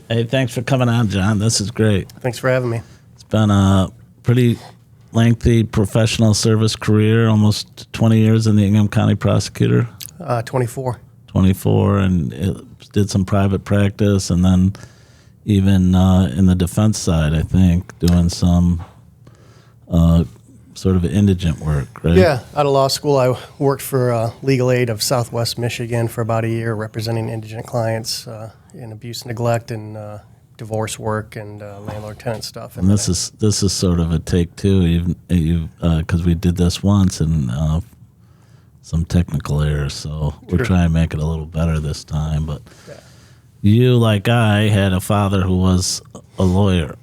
Hey, thanks for coming on, John. This is great. Thanks for having me. It's been a pretty lengthy professional service career, almost 20 years in the Ingham County prosecutor. 24. 24, and did some private practice, and then even in the defense side, I think, doing some sort of indigent work, right? Yeah, out of law school, I worked for Legal Aid of Southwest Michigan for about a year, representing indigent clients in abuse, neglect, and divorce work and landlord-tenant stuff. And this is sort of a take two, because we did this once and some technical errors, so we're trying to make it a little better this time. But you, like I, had a father who was a lawyer,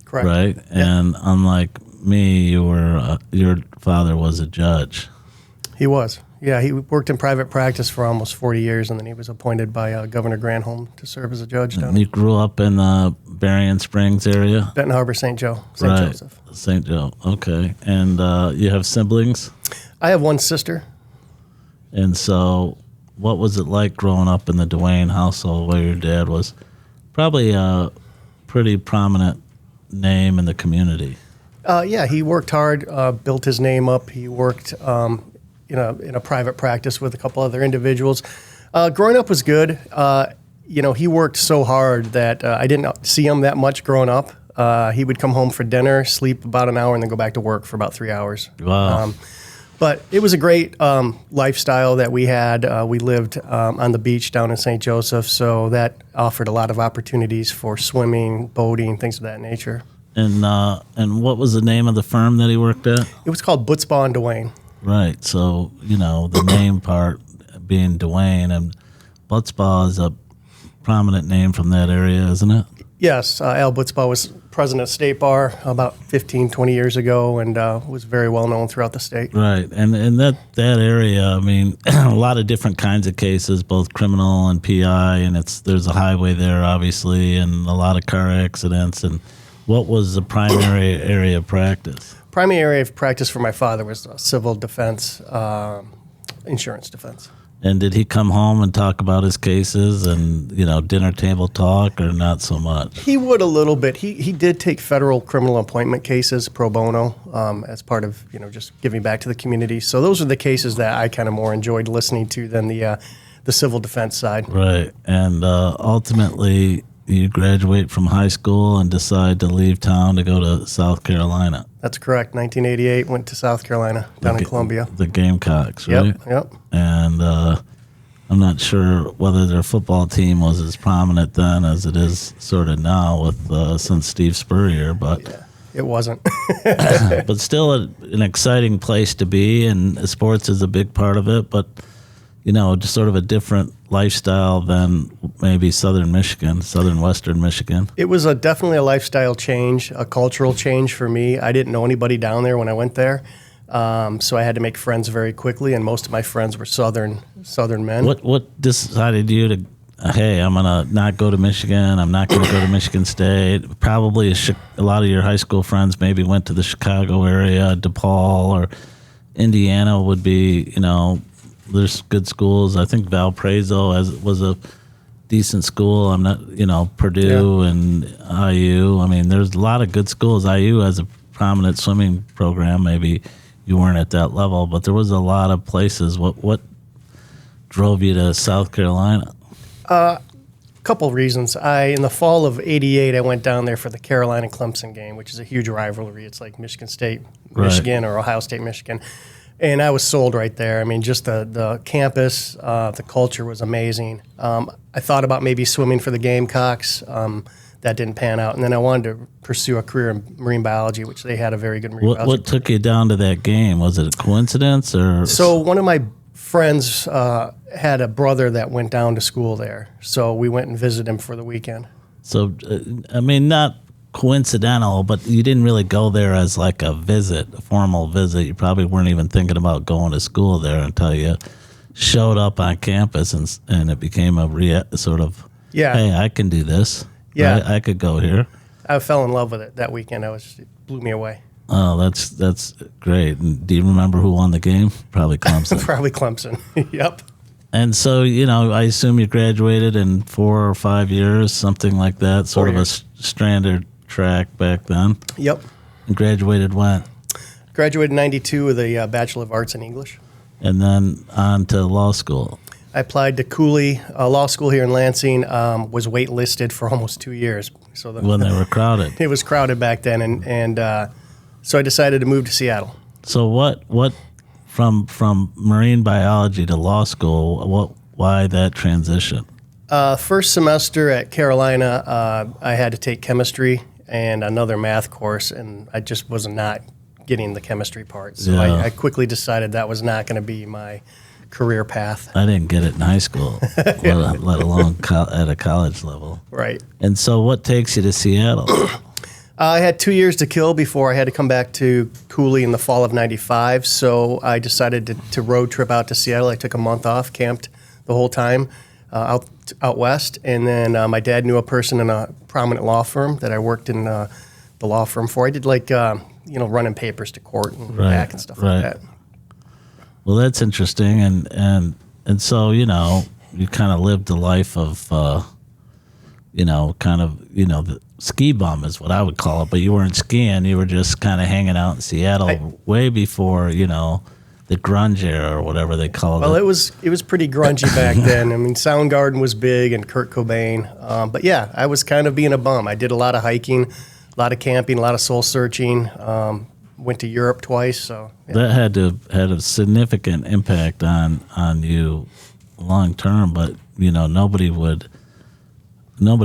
correct? Right? Yeah. And unlike me, your father was a judge. He was. Yeah, he worked in private practice for almost 40 years, and then he was appointed by Governor Granholm to serve as a judge down You grew up in the Berrien Springs area? Benton Harbor, St. Joe, St. Joseph. St. Joe, okay. And you have siblings? I have one sister. And so what was it like growing up in the Dewane household where your dad was probably a pretty prominent name in the community? Yeah, he worked hard, built his name up. He worked in a private practice with a couple other individuals. Growing up was good. He worked so hard that I didn't see him that much growing up. He would come home for dinner, sleep about an hour, and then go back to work for about 3 hours. Wow. But it was a great lifestyle that we had. We lived on the beach down in St. Joseph, so that offered a lot of opportunities for swimming, boating, things of that nature. And what was the name of the firm that he worked at? It was called Butzbaugh and Dewane. Right. So, the name part being Dewane, and Butzbaugh is a prominent name from that area, isn't it? Yes. Al Butzbaugh was president of State Bar about 15, 20 years ago, and was very well known throughout the state. Right. And that area, I mean, a lot of different kinds of cases, both criminal and PI, and there's a highway there, obviously, and a lot of car accidents. And what was the primary area of practice? Primary area of practice for my father was civil defense, insurance defense. And did he come home and talk about his cases and, dinner table talk, or not so much? He would a little bit. He did take federal criminal appointment cases pro bono as part of, just giving back to the community. So those are the cases that I kind of more enjoyed listening to than the civil defense side. Right. And ultimately, you graduate from high school and decide to leave town to go to South Carolina. That's correct. 1988, went to South Carolina, down in Columbia. The Gamecocks, right? Yep. And I'm not sure whether their football team was as prominent then as it is sort of now with since Steve Spurrier, but yeah, it wasn't. but still an exciting place to be, and sports is a big part of it, but just sort of a different lifestyle than maybe southern western Michigan. It was definitely a lifestyle change, a cultural change for me. I didn't know anybody down there when I went there, so I had to make friends very quickly, and most of my friends were southern men. What decided you to, hey, I'm going to not go to Michigan, I'm not going to go to Michigan State? Probably a lot of your high school friends maybe went to the Chicago area, DePaul, or Indiana would be, there's good schools. I think Valparaiso was a decent school. I'm not, Purdue and IU. I mean, there's a lot of good schools. IU has a prominent swimming program. Maybe you weren't at that level, but there was a lot of places. What drove you to South Carolina? Couple reasons. In the fall of '88, I went down there for the Carolina-Clemson game, which is a huge rivalry. It's like Michigan State, Michigan, or Ohio State, Michigan. And I was sold right there. I mean, just the campus, the culture was amazing. I thought about maybe swimming for the Gamecocks. That didn't pan out. And then I wanted to pursue a career in marine biology, which they had a very good marine biology. What took you down to that game? Was it a coincidence? Or So one of my friends had a brother that went down to school there. So we went and visited him for the weekend. So, not coincidental, but you didn't really go there as like a formal visit. You probably weren't even thinking about going to school there until you showed up on campus and it became a sort of, hey, I can do this. Yeah. Right? I could go here. I fell in love with it that weekend. It blew me away. Oh, that's great. And do you remember who won the game? Probably Clemson. Probably Clemson. Yep. And so, I assume you graduated in 4 or 5 years, something like that, sort of a standard track back then. Yep. And graduated when? Graduated in 92 with a Bachelor of Arts in English. And then on to law school. I applied to Cooley Law School here in Lansing, was waitlisted for almost 2 years. So When they were crowded. It was crowded back then, and so I decided to move to Seattle. So what from marine biology to law school, why that transition? First semester at Carolina, I had to take chemistry and another math course, and I just was not getting the chemistry part. So Yeah. I quickly decided that was not going to be my career path. I didn't get it in high school, let alone at a college level. Right. And so what takes you to Seattle? I had 2 years to kill before I had to come back to Cooley in the fall of 95, so I decided to road trip out to Seattle. I took a month off, camped the whole time out west, and then my dad knew a person in a prominent law firm that I worked in the law firm for. I did running papers to court and back and stuff like that. Well, that's interesting, and so you kind of lived the life of the ski bum is what I would call it, but you weren't skiing, you were just kind of hanging out in Seattle way before the grunge era or whatever they call it. Well, it was pretty grungy back then. I mean, Soundgarden was big and Kurt Cobain, but yeah, I was kind of being a bum. I did a lot of hiking, a lot of camping, a lot of soul searching. Went to Europe twice, so yeah. That had a significant impact on you long term. But nobody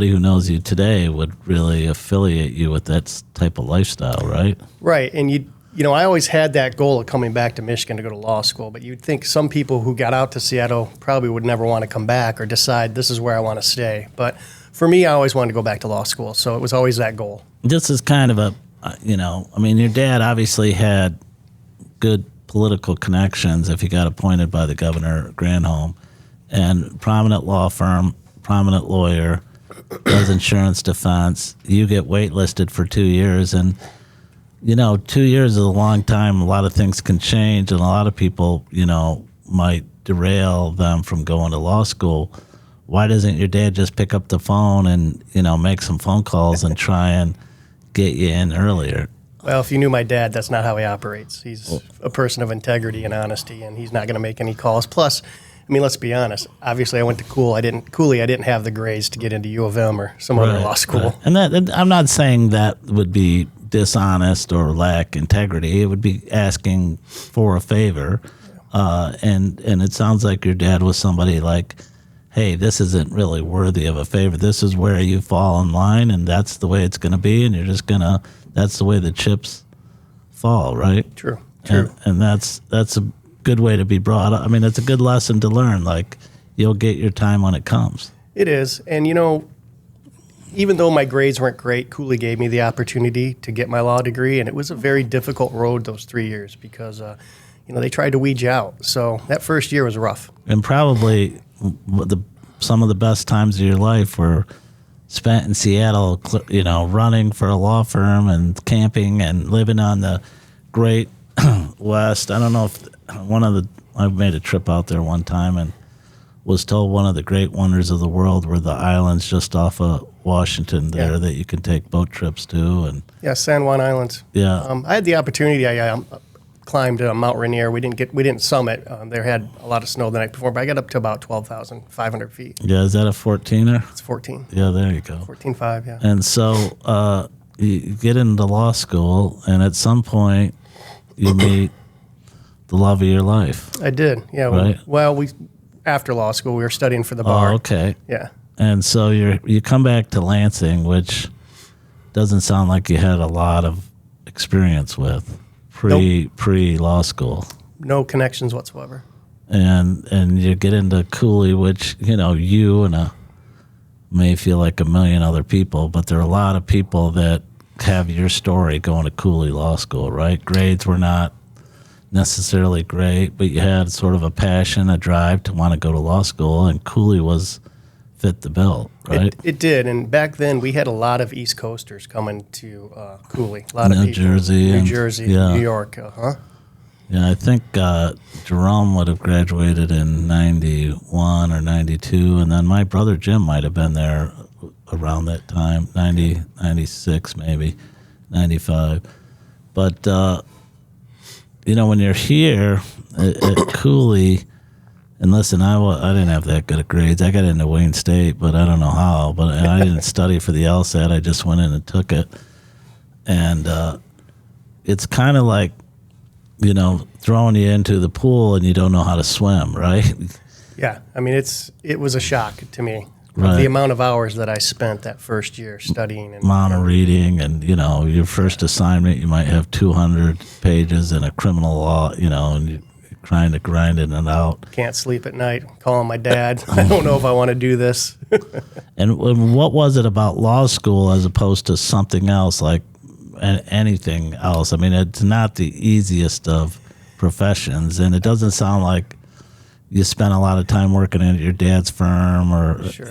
who knows you today would really affiliate you with that type of lifestyle, right? Right, and I always had that goal of coming back to Michigan to go to law school. But you'd think some people who got out to Seattle probably would never want to come back or decide this is where I want to stay. But for me, I always wanted to go back to law school, so it was always that goal. This is kind of your dad obviously had good political connections if he got appointed by the governor Granholm, and prominent law firm, prominent lawyer, does insurance defense. You get waitlisted for 2 years, and 2 years is a long time. A lot of things can change, and a lot of people, might derail them from going to law school. Why doesn't your dad just pick up the phone and, make some phone calls and try and get you in earlier? Well, if you knew my dad, that's not how he operates. He's a person of integrity and honesty, and he's not going to make any calls. Plus, I mean, let's be honest. Obviously, I went to Cooley. I didn't have the grades to get into U of M or some other law school. Right. And I'm not saying that would be dishonest or lack integrity. It would be asking for a favor. And it sounds like your dad was somebody like, hey, this isn't really worthy of a favor. This is where you fall in line, and that's the way it's going to be, and you're just that's the way the chips fall, right? True. And that's a good way to be brought up. I mean, it's a good lesson to learn. Like, you'll get your time when it comes. It is. And, even though my grades weren't great, Cooley gave me the opportunity to get my law degree, and it was a very difficult road those 3 years because, they tried to weed you out. So that first year was rough. And probably some of the best times of your life were spent in Seattle, running for a law firm and camping and living on the Great West. I don't know if I made a trip out there one time and was told one of the great wonders of the world were the islands just off of Washington there that you can take boat trips to. And yeah, San Juan Islands. Yeah. I had the opportunity. I climbed Mount Rainier. We didn't summit. There had a lot of snow the night before, but I got up to about 12,500 feet. Yeah, is that a 14er? It's 14. Yeah, there you go. 14.5, yeah. And so you get into law school, and at some point you meet the love of your life. I did, yeah. Right? Well, after law school, we were studying for the bar. Oh, okay. Yeah. And so you come back to Lansing, which doesn't sound like you had a lot of experience with pre law school. No connections whatsoever. And you get into Cooley, which you and may feel like a million other people, but there are a lot of people that have your story going to Cooley Law School, right? Grades were not necessarily great, but you had sort of a passion, a drive to want to go to law school, and Cooley fit the bill, right? It did, and back then we had a lot of East Coasters coming to Cooley. A lot of New people. Jersey, New Jersey, New York. Yeah, I think Jerome would have graduated in 91 or 92, and then my brother Jim might have been there around that time, 90, 96 maybe, 95. But, when you're here at Cooley, and listen, I didn't have that good of grades. I got into Wayne State, but I don't know how. But I didn't study for the LSAT. I just went in and took it. And it's kind of like, throwing you into the pool and you don't know how to swim, right? Yeah, I mean, it was a shock to me. Right. The amount of hours that I spent that first year studying. Amount of reading, and, your first assignment, you might have 200 pages in a criminal law, and you're trying to grind it out. Can't sleep at night, calling my dad. I don't know if I want to do this. And what was it about law school as opposed to something else, like anything else? I mean, it's not the easiest of professions, and it doesn't sound like you spent a lot of time working at your dad's firm or, Sure.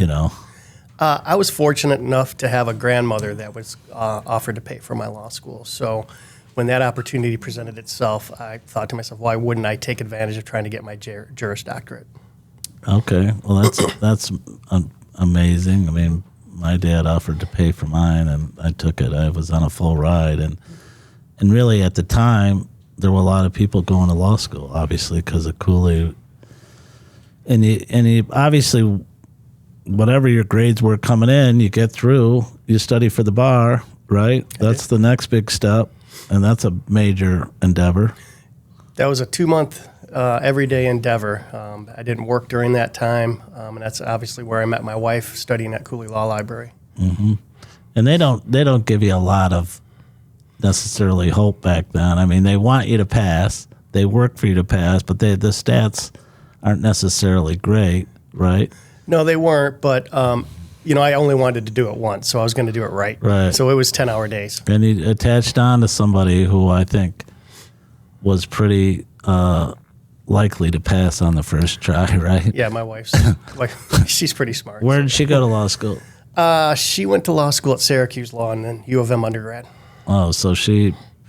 I was fortunate enough to have a grandmother that was offered to pay for my law school. So when that opportunity presented itself, I thought to myself, why wouldn't I take advantage of trying to get my Juris Doctorate? Okay, well, that's amazing. I mean, my dad offered to pay for mine, and I took it. I was on a full ride, and really at the time, there were a lot of people going to law school, obviously, because of Cooley. And you obviously, whatever your grades were coming in, you get through, you study for the bar, right? That's the next big step, and that's a major endeavor. That was a 2-month everyday endeavor. I didn't work during that time, and that's obviously where I met my wife, studying at Cooley Law Library. Mm-hmm. And they don't give you a lot of necessarily hope back then. I mean, they want you to pass, they work for you to pass, but the stats aren't necessarily great, right? No, they weren't, but I only wanted to do it once, so I was going to do it right. Right. So it was 10-hour days. And he attached on to somebody who I think was pretty likely to pass on the first try, right? Yeah, my wife's she's pretty smart. Where did she go to law school? She went to law school at Syracuse Law and then U of M undergrad. Oh, so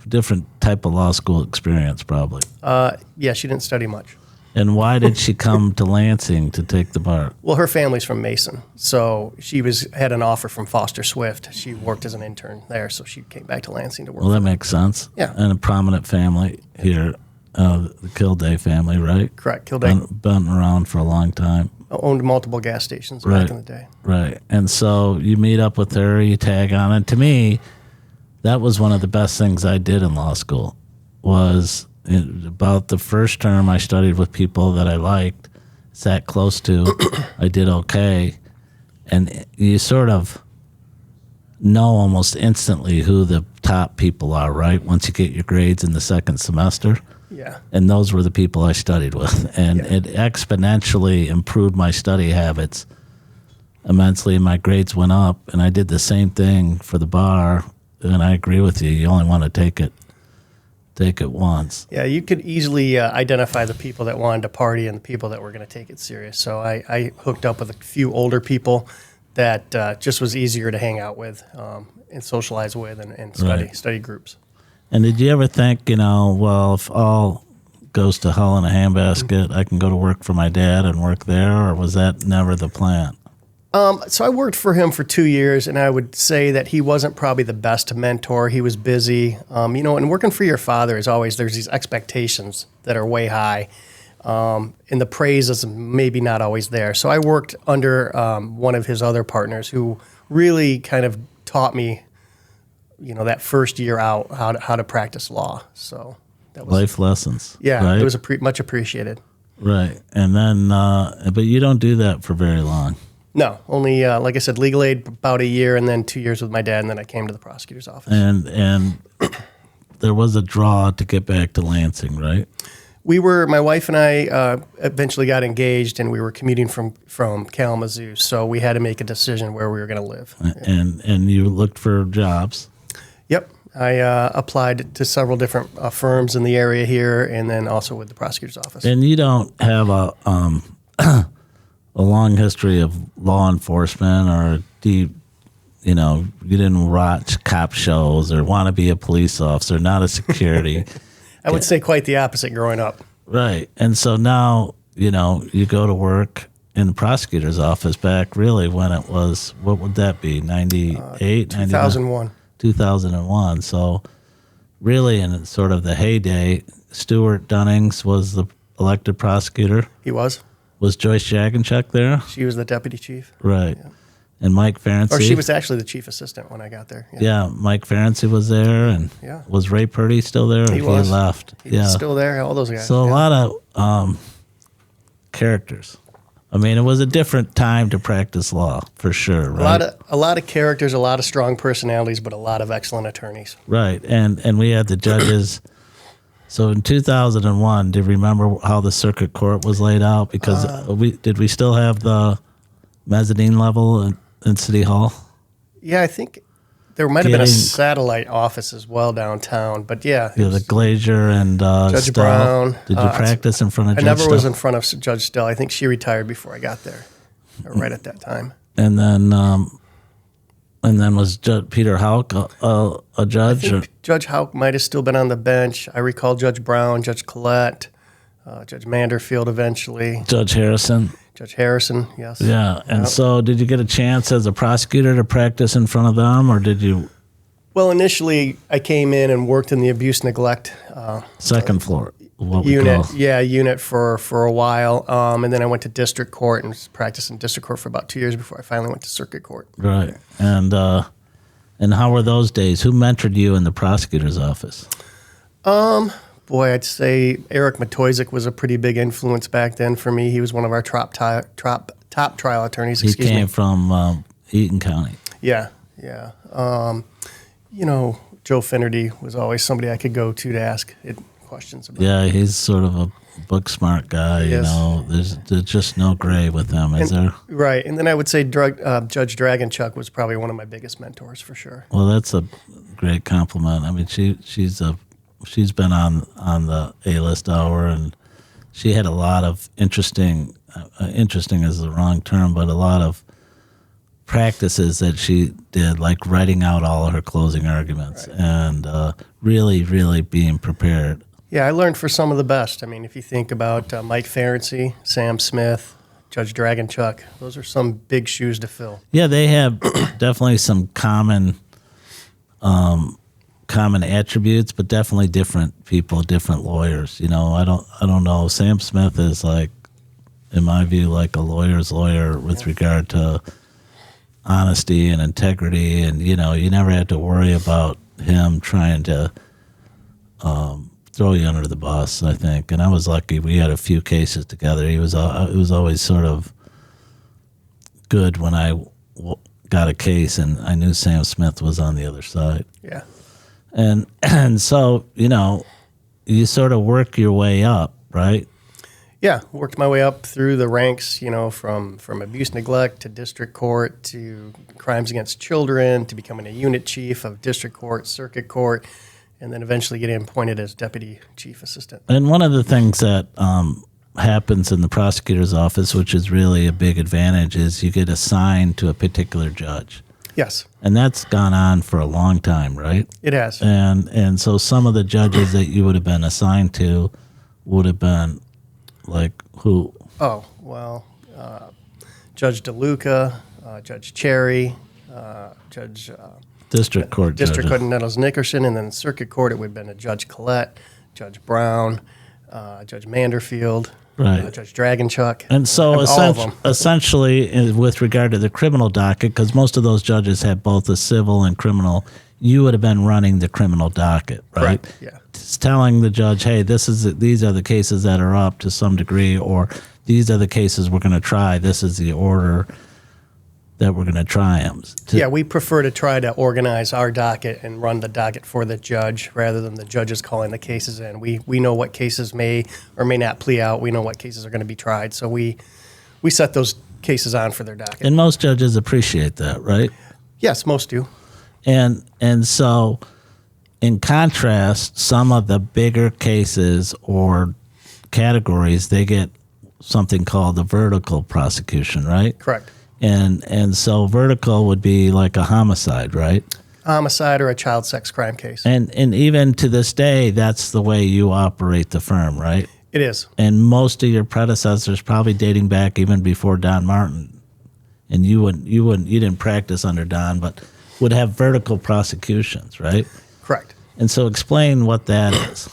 different type of law school experience probably. Yeah, she didn't study much. And why did she come to Lansing to take the bar? Well, her family's from Mason, so she had an offer from Foster Swift. She worked as an intern there, so she came back to Lansing to work. Well, that makes sense. Yeah. And a prominent family here, the Kilday family, right? Correct, Kilday. Been around for a long time. Owned multiple gas stations back in the day. Right. And so you meet up with her, you tag on. And to me, that was one of the best things I did in law school, was about the first term I studied with people that I liked, sat close to, I did okay. And you sort of know almost instantly who the top people are, right? Once you get your grades in the second semester. Yeah. And those were the people I studied with. And it exponentially improved my study habits immensely, and my grades went up. And I did the same thing for the bar. And I agree with you. You only want to take it once. Yeah, you could easily identify the people that wanted to party and the people that were going to take it serious. So I hooked up with a few older people that just was easier to hang out with and socialize with and study groups. And did you ever think, well, if all goes to hell in a handbasket, I can go to work for my dad and work there, or was that never the plan? So I worked for him for 2 years, and I would say that he wasn't probably the best mentor. He was busy. And working for your father is always, there's these expectations that are way high, and the praise is maybe not always there. So I worked under one of his other partners who really kind of taught me, that first year out, how to practice law. So that was life lessons. Yeah, right? It was much appreciated. Right. And then, but you don't do that for very long. No, only, like I said, legal aid about a year, and then 2 years with my dad, and then I came to the prosecutor's office. And there was a draw to get back to Lansing, right? My wife and I eventually got engaged, and we were commuting from Kalamazoo, so we had to make a decision where we were going to live. And you looked for jobs? Yep. I applied to several different firms in the area here, and then also with the prosecutor's office. And you don't have a long history of law enforcement, or you didn't watch cop shows or want to be a police officer, not a security. I would say quite the opposite growing up. Right. And so now, you go to work in the prosecutor's office back really when it was, what would that be, 98? 2001. 2001. So really in sort of the heyday, Stuart Dunnings was the elected prosecutor. He was. Was Joyce Jaganchuk there? She was the deputy chief. Right. Yeah. And Mike Ferenczi. Or she was actually the chief assistant when I got there. Yeah, Mike Ferenczi was there. And was Ray Purdy still there? He was. He left. He was still there, all those guys. So a lot of characters. I mean, it was a different time to practice law, for sure, right? A lot of characters, a lot of strong personalities, but a lot of excellent attorneys. Right. And we had the judges. So in 2001, do you remember how the circuit court was laid out? Because did we still have the mezzanine level in City Hall? Yeah, I think there might have been a satellite office as well downtown. But yeah. Yeah, the Glazier and Judge Stell. Brown. Did you practice in front of Judge Stell? I never was in Stell? front of Judge Stell. I think she retired before I got there, or right at that time. And then was Peter Houck a judge? I think Judge Houck might have still been on the bench. I recall Judge Brown, Judge Collette, Judge Manderfield eventually. Judge Harrison. Judge Harrison, yes. Yeah, and so did you get a chance as a prosecutor to practice in front of them, or did you? Well, initially I came in and worked in the abuse neglect second floor, what unit. we call. Yeah, unit for a while, and then I went to district court and practiced in district court for about 2 years before I finally went to circuit court. Right, and how were those days? Who mentored you in the prosecutor's office? Boy, I'd say Eric Matoizik was a pretty big influence back then for me. He was one of our top trial attorneys. He came from Eaton County. Yeah. Joe Finnerty was always somebody I could go to ask questions about. Yeah, he's sort of a book smart guy. Yes. There's just no gray with him, is there? Right, and then I would say Judge Dragonchuk was probably one of my biggest mentors for sure. Well, that's a great compliment. I mean, she's been on the A-list hour, and she had a lot of interesting is the wrong term, but a lot of practices that she did, like writing out all of her closing arguments and really, really being prepared. Yeah, I learned for some of the best. I mean, if you think about Mike Ferenczi, Sam Smith, Judge Dragonchuk, those are some big shoes to fill. Yeah, they have definitely some common attributes, but definitely different people, different lawyers. I don't know. Sam Smith is like, in my view, like a lawyer's lawyer with regard to honesty and integrity, and you never had to worry about him trying to throw you under the bus, I think. And I was lucky; we had a few cases together. It was always sort of good when I got a case, and I knew Sam Smith was on the other side. Yeah. And so, you sort of work your way up, right? Yeah, worked my way up through the ranks, from abuse neglect to district court to crimes against children to becoming a unit chief of district court, circuit court, and then eventually getting appointed as deputy chief assistant. And one of the things that happens in the prosecutor's office, which is really a big advantage, is you get assigned to a particular judge. Yes. And that's gone on for a long time, right? It has. And so some of the judges that you would have been assigned to would have been like who? Oh, well, Judge DeLuca, Judge Cherry, Judge... District court judges. District Court Nettles Nickerson, and then circuit court it would have been a Judge Collette, Judge Brown, Judge Manderfield, right. Judge Dragonchuk. And so all of them. essentially, with regard to the criminal docket, because most of those judges have both a civil and criminal, you would have been running the criminal docket, right? Correct. Yeah. It's telling the judge, hey, these are the cases that are up to some degree, or these are the cases we're going to try. This is the order that we're going to try them. Yeah, we prefer to try to organize our docket and run the docket for the judge rather than the judges calling the cases in. We know what cases may or may not plea out. We know what cases are going to be tried. So we set those cases on for their docket. And most judges appreciate that, right? Yes, most do. And so, in contrast, some of the bigger cases or categories, they get something called the vertical prosecution, right? Correct. And so vertical would be like a homicide, right? homicide or a child sex crime case. And even to this day, that's the way you operate the firm, right? It is. And most of your predecessors, probably dating back even before Don Martin, and you didn't practice under Don, but would have vertical prosecutions, right? Correct. And so explain what that is.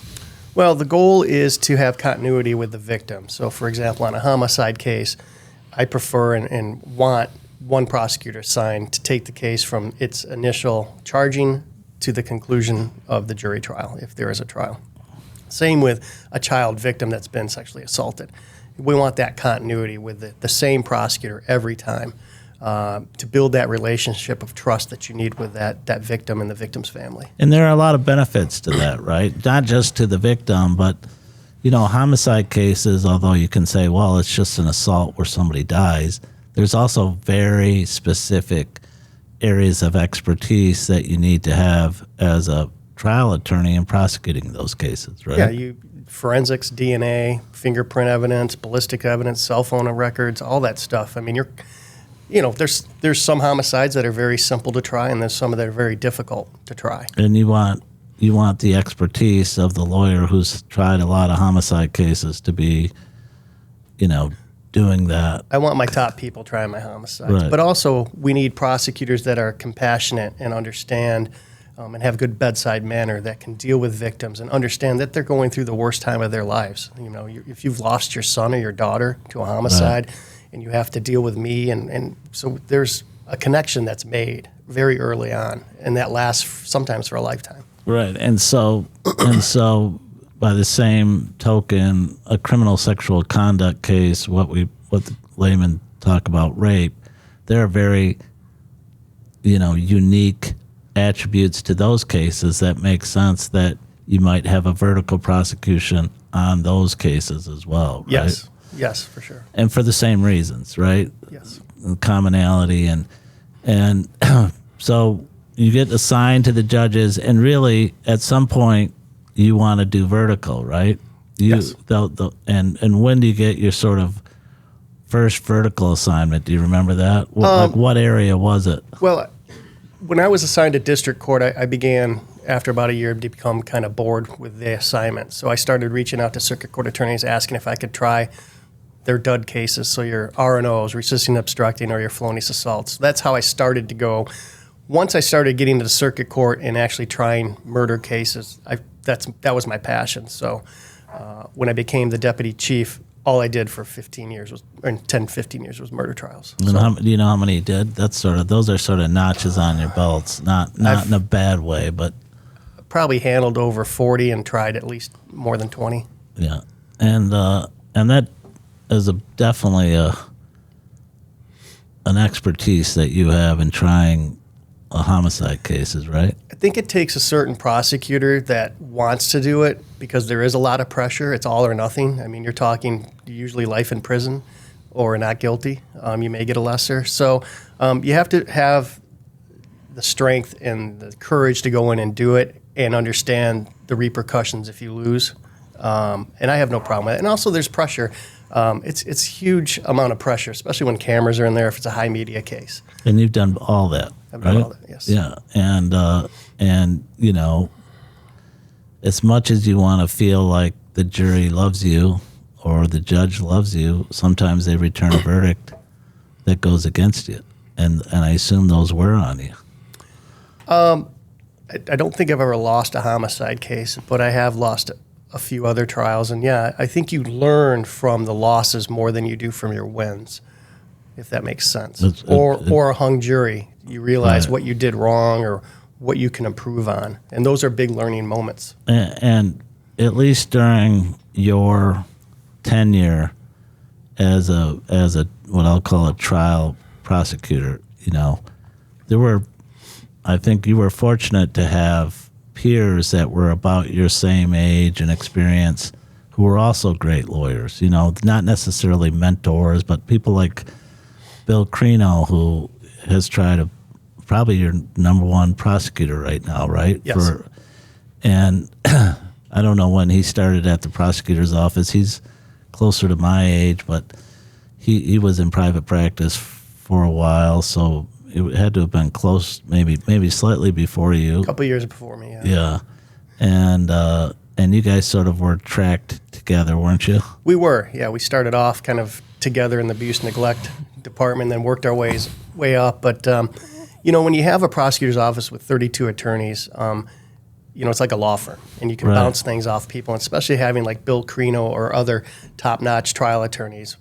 Well, the goal is to have continuity with the victim. So, for example, on a homicide case, I prefer and want one prosecutor assigned to take the case from its initial charging to the conclusion of the jury trial, if there is a trial. Same with a child victim that's been sexually assaulted. We want that continuity with the same prosecutor every time to build that relationship of trust that you need with that victim and the victim's family. And there are a lot of benefits to that, right? Not just to the victim, but, homicide cases, although you can say, well, it's just an assault where somebody dies, there's also very specific areas of expertise that you need to have as a trial attorney in prosecuting those cases, right? Yeah, forensics, DNA, fingerprint evidence, ballistic evidence, cell phone records, all that stuff. I mean, there's some homicides that are very simple to try, and there's some that are very difficult to try. And you want the expertise of the lawyer who's tried a lot of homicide cases to be, doing that. I want my top people trying my homicides. Right. But also, we need prosecutors that are compassionate and understand and have good bedside manner that can deal with victims and understand that they're going through the worst time of their lives. If you've lost your son or your daughter to a homicide, right, and you have to deal with me, and so there's a connection that's made very early on, and that lasts sometimes for a lifetime. Right, and so by the same token, a criminal sexual conduct case, what the laymen talk about rape, there are very, unique attributes to those cases that make sense that you might have a vertical prosecution on those cases as well, right? Yes, for sure. And for the same reasons, right? Yes. Commonality and so you get assigned to the judges, and really at some point you want to do vertical, right? Yes. And when do you get your sort of first vertical assignment? Do you remember that? What area was it? Well, when I was assigned to district court, I began, after about a year, to become kind of bored with the assignment. So I started reaching out to circuit court attorneys, asking if I could try their dud cases, so your R&Os, resisting, obstructing, or your felonious assaults. That's how I started to go. Once I started getting to the circuit court and actually trying murder cases, that was my passion. So when I became the deputy chief, all I did for 15 years was murder trials. And do you know how many you did? Those are sort of notches on your belts, not in a bad way, but probably handled over 40 and tried at least more than 20. Yeah, and that is definitely an expertise that you have in trying homicide cases, right? I think it takes a certain prosecutor that wants to do it because there is a lot of pressure. It's all or nothing. I mean, you're talking usually life in prison or not guilty. You may get a lesser. So you have to have the strength and the courage to go in and do it and understand the repercussions if you lose. And I have no problem with it. And also there's pressure. It's huge amount of pressure, especially when cameras are in there if it's a high media case. And you've done all that. I've done all that, yes. Yeah, and as much as you want to feel like the jury loves you or the judge loves you, sometimes they return a verdict that goes against you, and I assume those were on you. I don't think I've ever lost a homicide case, but I have lost a few other trials, and I think you learn from the losses more than you do from your wins, if that makes sense. Or a hung jury, you realize what you did wrong or what you can improve on, and those are big learning moments. And at least during your tenure as a what I'll call a trial prosecutor, I think you were fortunate to have peers that were about your same age and experience who were also great lawyers, not necessarily mentors, but people like Bill Creno, who has tried probably your number one prosecutor right now, right? Yes. And I don't know when he started at the prosecutor's office. He's closer to my age, but he was in private practice for a while, so it had to have been close, maybe slightly before you. A couple of years before me. Yeah, and you guys sort of were tracked together, weren't you? We were. Yeah, we started off kind of together in the abuse neglect department, then worked our way up. But when you have a prosecutor's office with 32 attorneys, it's like a law firm, and you can bounce things off people, and especially having like Bill Carino or other top-notch trial attorneys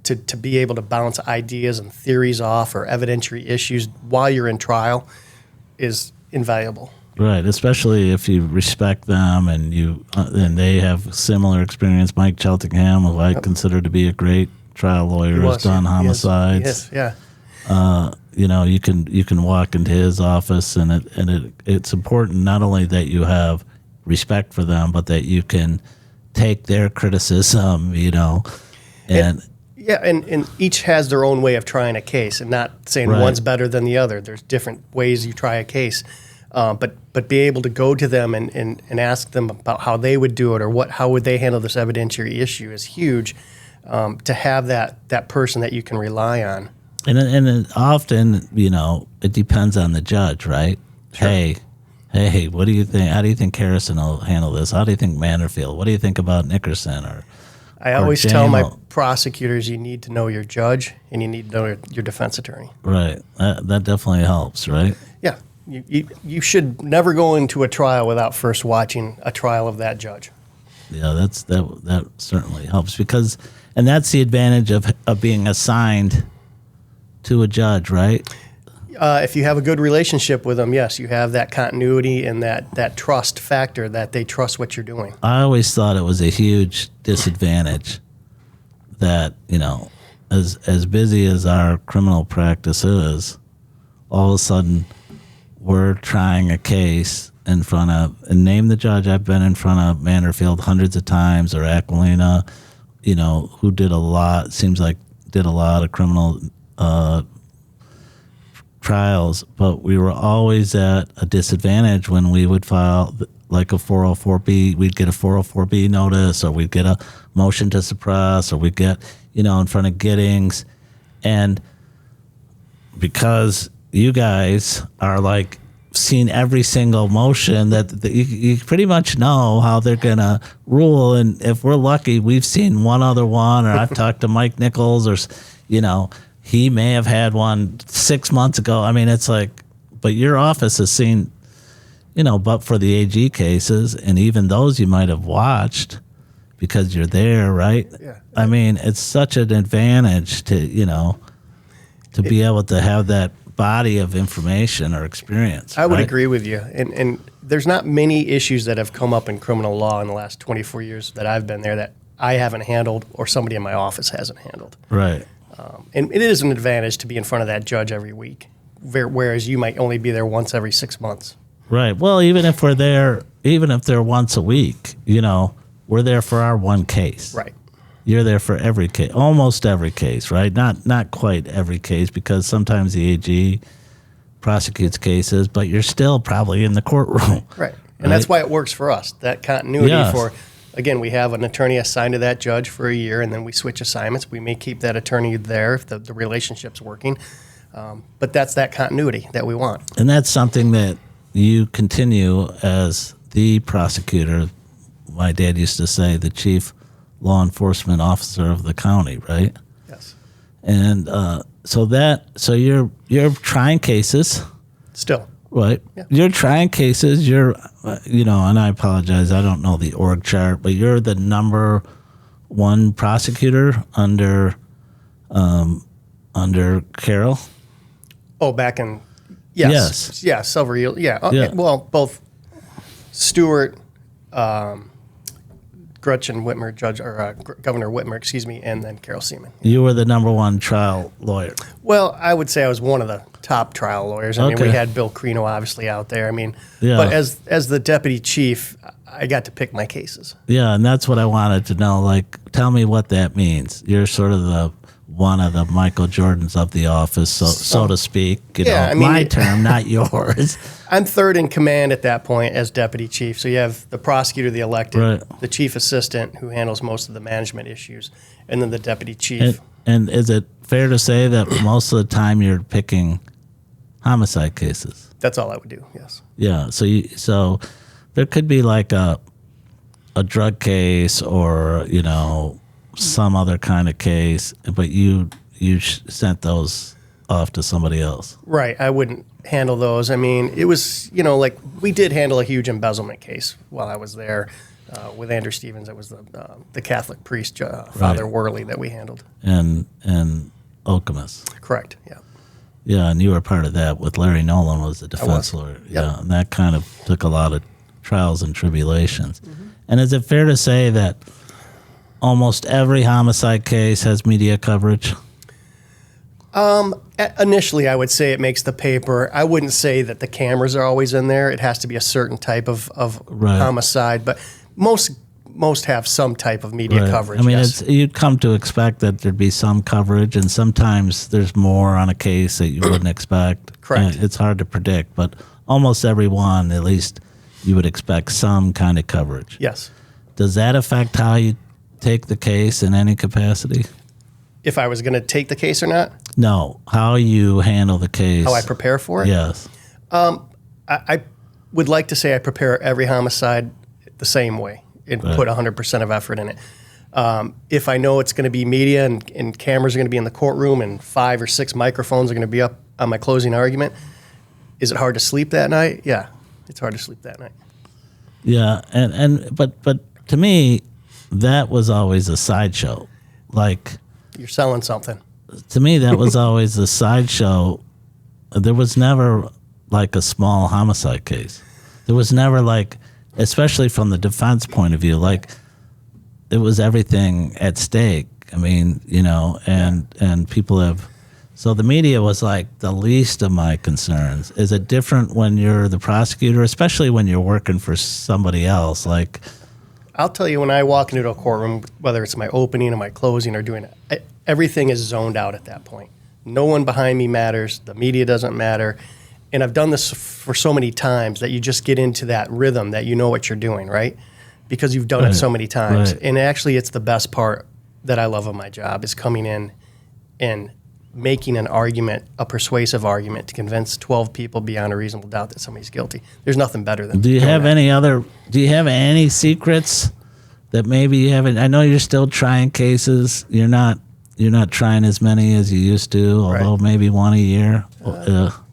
to be able to bounce ideas and theories off or evidentiary issues while you're in trial is invaluable. Right, especially if you respect them and they have similar experience. Mike Cheltenham, who I consider to be a great trial lawyer, has done homicides. Yeah. You can walk into his office, and it's important not only that you have respect for them, but that you can take their criticism, and each has their own way of trying a case, and not saying one's better than the other. There's different ways you try a case, but be able to go to them and ask them about how they would do it, or how would they handle this evidentiary issue is huge. To have that person that you can rely on. And often, it depends on the judge, right? Sure. Hey, what do you think? How do you think Harrison will handle this? How do you think Manderfield? What do you think about Nickerson? I always tell my prosecutors, you need to know your judge and you need to know your defense attorney. Right. That definitely helps, right? Yeah. You should never go into a trial without first watching a trial of that judge. Yeah, that certainly helps and that's the advantage of being assigned to a judge, right? If you have a good relationship with them, yes, you have that continuity and that trust factor that they trust what you're doing. I always thought it was a huge disadvantage that, as busy as our criminal practice is, all of a sudden we're trying a case in front of, and name the judge, I've been in front of Manderfield hundreds of times, or Aquilina, who did a lot of criminal trials, but we were always at a disadvantage when we would file like a 404B. We'd get a 404B notice, or we'd get a motion to suppress, or we'd get, in front of Giddings. And because you guys are like seen every single motion that you pretty much know how they're going to rule. And if we're lucky, we've seen one other one, or I've talked to Mike Nichols, or, he may have had one 6 months ago. I mean, it's like, but your office has seen, but for the AG cases, and even those you might have watched because you're there, right? Yeah. I mean, it's such an advantage to, to be able to have that body of information or experience. I would right? agree with you. And there's not many issues that have come up in criminal law in the last 24 years that I've been there that I haven't handled or somebody in my office hasn't handled. Right. And it is an advantage to be in front of that judge every week, whereas you might only be there once every 6 months. Right. Well, even if they're once a week, we're there for our one case. Right. You're there for every case, almost every case, right? Not quite every case, because sometimes the AG prosecutes cases, but you're still probably in the courtroom. Right. And that's why it works for us, that continuity for, again, we have an attorney assigned to that judge for a year, and then we switch assignments. We may keep that attorney there if the relationship's working. But that's that continuity that we want. And that's something that you continue as the prosecutor. My dad used to say the chief law enforcement officer of the county, right? Yes. And so you're trying cases. Still. Right. Yeah. You're trying cases. You're, and I apologize, I don't know the org chart, but you're the number one prosecutor under Carol. Oh, back in, yes. Yeah, several years. Yeah. Well, both Stewart, Gretchen Whitmer, Governor Whitmer, and then Carol Seaman. You were the number one trial lawyer. Well, I would say I was one of the top trial lawyers. I mean, we had Bill Carino obviously out there. I mean, but as the deputy chief, I got to pick my cases. Yeah, and that's what I wanted to know. Like, tell me what that means. You're sort of one of the Michael Jordans of the office, so to speak. My term, not yours. I'm third in command at that point as deputy chief. So you have the prosecutor, the elected, the chief assistant who handles most of the management issues, and then the deputy chief. And is it fair to say that most of the time you're picking homicide cases. That's all I would do. Yes. Yeah. So there could be like a drug case or some other kind of case, but you sent those off to somebody else. Right. I wouldn't handle those. I mean, it was like we did handle a huge embezzlement case while I was there with Andrew Stevens. It was the Catholic priest Father Worley that we handled. And Okemos. Correct. Yeah. Yeah, and you were part of that with Larry Nolan was the defense lawyer. Yep. Yeah, and that kind of took a lot of trials and tribulations. Mm-hmm. And is it fair to say that almost every homicide case has media coverage? Initially, I would say it makes the paper. I wouldn't say that the cameras are always in there. It has to be a certain type of homicide, but most have some type of media coverage. I mean, yes. You'd come to expect that there'd be some coverage, and sometimes there's more on a case that you wouldn't expect. Correct. It's hard to predict, but almost every one, at least, you would expect some kind of coverage. Yes. Does that affect how you take the case in any capacity? If I was going to take the case or not? No, how you handle the case. How I prepare for it? Yes. I would like to say I prepare every homicide the same way and put 100% of effort in it. If I know it's going to be media and cameras are going to be in the courtroom and 5 or 6 microphones are going to be up on my closing argument, is it hard to sleep that night? Yeah, it's hard to sleep that night. Yeah, but to me, that was always a sideshow. Like, you're selling something. To me, that was always a sideshow. There was never like a small homicide case. There was never like, especially from the defense point of view, like it was everything at stake. I mean, and people have. So the media was like the least of my concerns. Is it different when you're the prosecutor, especially when you're working for somebody else? Like, I'll tell you, when I walk into a courtroom, whether it's my opening or my closing or doing it, everything is zoned out at that point. No one behind me matters. The media doesn't matter. And I've done this for so many times that you just get into that rhythm that you know what you're doing, right? Because you've done it so many times. Right. And actually, it's the best part that I love of my job is coming in and making an argument, a persuasive argument to convince 12 people beyond a reasonable doubt that somebody's guilty. There's nothing better than Do you have any secrets that maybe you haven't? I know you're still trying cases. You're not trying as many as you used to, although maybe one a year.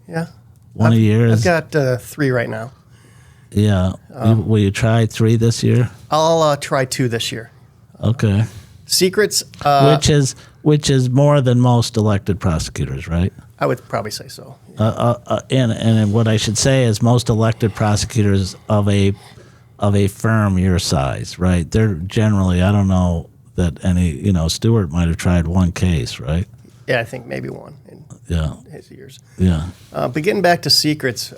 Yeah. One a year. I've got 3 right now. Yeah. Will you try 3 this year? I'll try 2 this year. Okay. Secrets. Which is more than most elected prosecutors, right? I would probably say so. And what I should say is most elected prosecutors of a firm your size, right? They're generally, I don't know that any, Stewart might have tried 1 case, right? Yeah, I think maybe 1 in his years. Yeah. But getting back to secrets,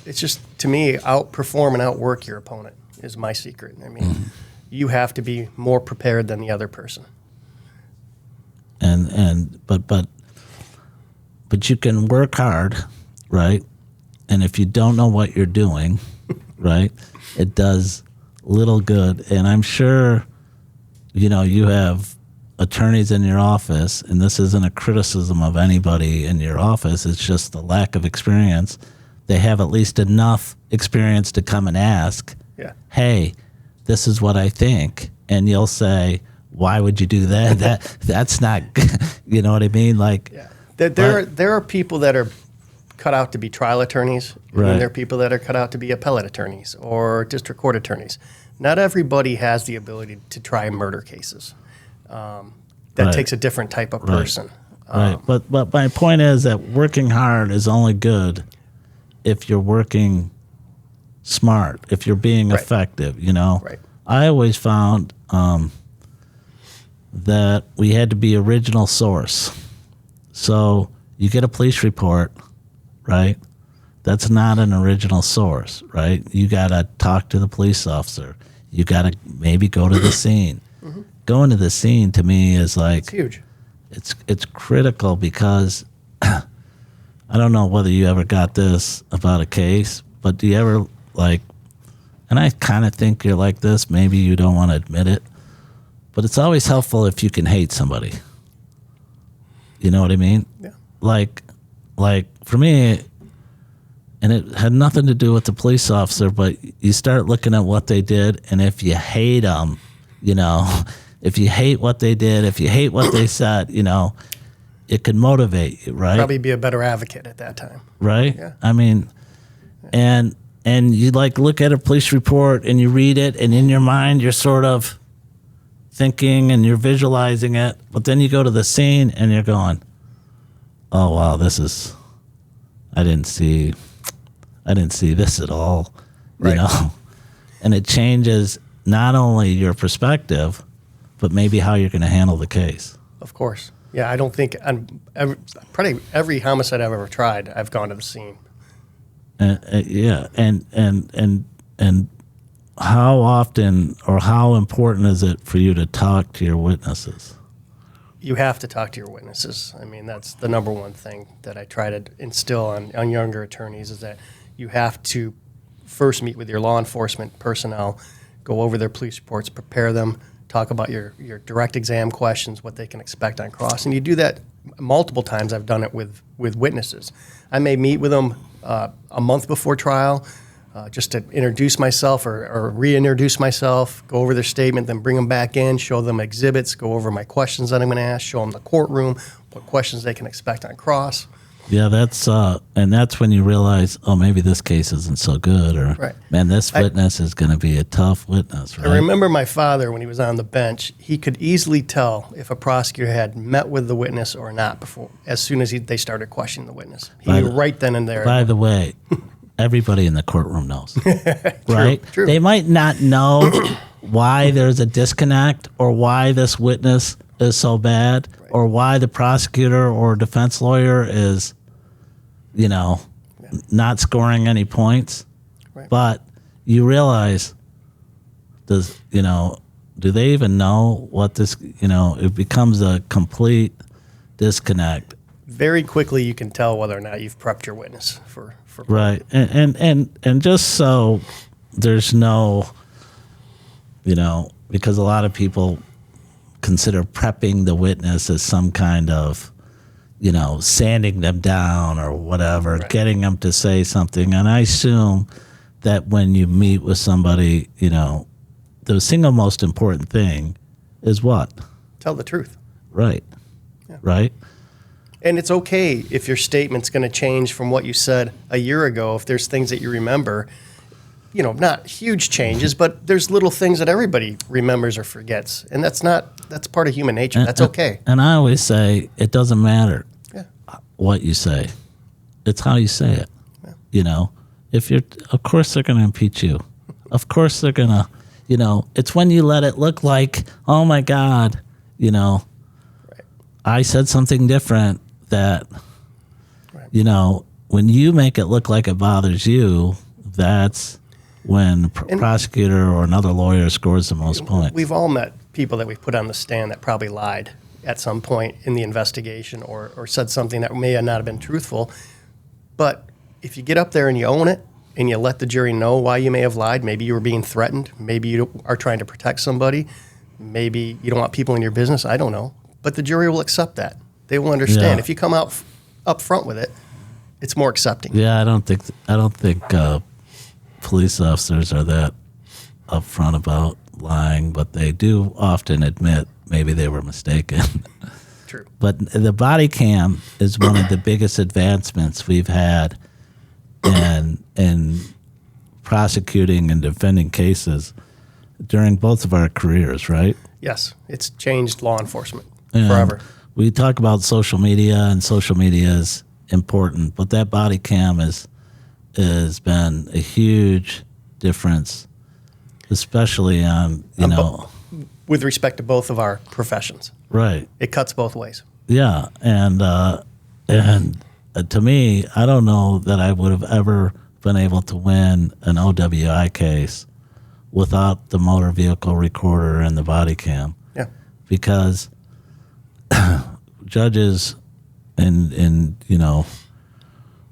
it's just, to me, outperform and outwork your opponent is my secret. I mean, you have to be more prepared than the other person. But you can work hard, right? And if you don't know what you're doing, right, it does little good. And I'm sure, you have attorneys in your office, and this isn't a criticism of anybody in your office. It's just the lack of experience. They have at least enough experience to come and ask, hey, this is what I think. And you'll say, why would you do that? That's not, you know what I mean? Like, there are people that are cut out to be trial attorneys, right. And there are people that are cut out to be appellate attorneys or district court attorneys. Not everybody has the ability to try murder cases. That takes a different type of person. Right. But my point is that working hard is only good if you're working smart, if you're being effective, Right. I always found that we had to be original source. So you get a police report, right? That's not an original source, right? You got to talk to the police officer. You got to maybe go to the scene. Going to the scene to me is like... It's huge. It's critical because I don't know whether you ever got this about a case, but do you ever and I kind of think you're like this, maybe you don't want to admit it, but it's always helpful if you can hate somebody. You know what I mean? Yeah. Like for me, And it had nothing to do with the police officer, but you start looking at what they did, and if you hate them, if you hate what they did, if you hate what they said, it could motivate you, right? Probably be a better advocate at that time. Right? Yeah. I mean, and you look at a police report and you read it, and in your mind you're sort of thinking and you're visualizing it, but then you go to the scene and you're going, oh wow, I didn't see this at all, Right. And it changes not only your perspective, but maybe how you're going to handle the case. Of course. Yeah, I don't think probably every homicide I've ever tried, I've gone to the scene. Yeah, and how often or how important is it for you to talk to your witnesses? You have to talk to your witnesses. I mean, that's the number one thing that I try to instill on younger attorneys is that you have to first meet with your law enforcement personnel, go over their police reports, prepare them, talk about your direct exam questions, what they can expect on cross. And you do that multiple times. I've done it with witnesses. I may meet with them a month before trial just to introduce myself or reintroduce myself, go over their statement, then bring them back in, show them exhibits, go over my questions that I'm going to ask, show them the courtroom, what questions they can expect on cross. Yeah, that's when you realize, oh, maybe this case isn't so good, or Right. man, this witness is going to be a tough witness. Right? I remember my father, when he was on the bench, he could easily tell if a prosecutor had met with the witness or not before, as soon as they started questioning the witness. He knew right then and there. By the way, everybody in the courtroom knows, right? True. They might not know why there's a disconnect or why this witness is so bad, or why the prosecutor or defense lawyer is, not scoring any points. Right. But you realize, do they even know what this, it becomes a complete disconnect. Very quickly, you can tell whether or not you've prepped your witness for Right. And just so there's no, because a lot of people consider prepping the witness as some kind of, sanding them down or whatever, Right. getting them to say something. And I assume that when you meet with somebody, the single most important thing is what? Tell the truth. Right. Yeah. Right. And it's okay if your statement's going to change from what you said a year ago, if there's things that you remember, not huge changes, but there's little things that everybody remembers or forgets. And that's part of human nature. That's okay. And I always say, it doesn't matter Yeah. what you say. It's how you say it. Yeah. Of course they're going to impeach you. Of course they're going to, it's when you let it look like, oh my God, Right. I said something different that, Right. when you make it look like it bothers you, that's when prosecutor or another lawyer scores the most points. We've all met people that we've put on the stand that probably lied at some point in the investigation or said something that may not have been truthful. But if you get up there and you own it and you let the jury know why you may have lied, maybe you were being threatened, maybe you are trying to protect somebody, maybe you don't want people in your business, I don't know. But the jury will accept that. They will understand. Yeah. If you come out up front with it, it's more accepting. Yeah, I don't think police officers are that upfront about lying, but they do often admit maybe they were mistaken. True. But the body cam is one of the biggest advancements we've had in prosecuting and defending cases during both of our careers, right? Yes, it's changed law enforcement And forever. We talk about social media, and social media is important, but that body cam has been a huge difference, especially on, With respect to both of our professions, right. it cuts both ways. Yeah, and to me, I don't know that I would have ever been able to win an OWI case without the motor vehicle recorder and the body cam. Yeah. Because judges in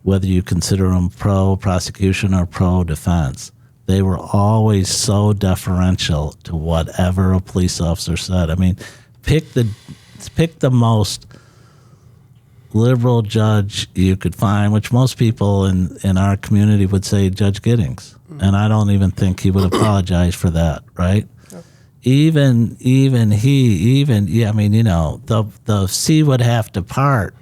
whether you consider them pro prosecution or pro defense, they were always so deferential to whatever a police officer said. I mean, pick the most liberal judge you could find, which most people in our community would say Judge Giddings. And I don't even think he would apologize for that, right? Even I mean, you know, the sea would have to part,